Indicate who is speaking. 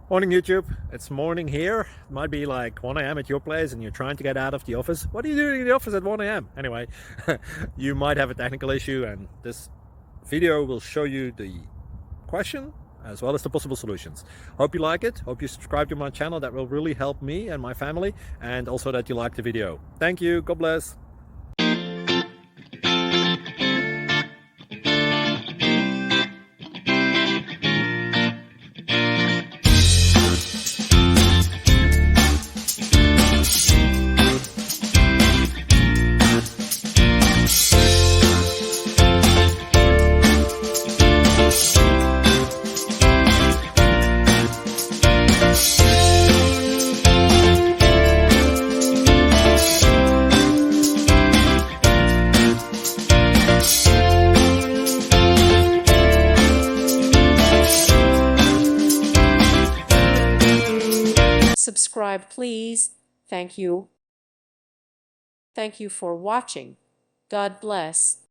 Speaker 1: Morning YouTube, it's morning here. It might be like 1 a.m. at your place and you're trying to get out of the office. What are you doing in the office at 1 a.m.? Anyway, you might have a technical issue and this video will show you the question as well as the possible solutions. Hope you like it, hope you subscribe to my channel. That will really help me and my family, and also that you like the video. Thank you, God bless.
Speaker 2: Subscribe, please. Thank you. Thank you for watching. God bless.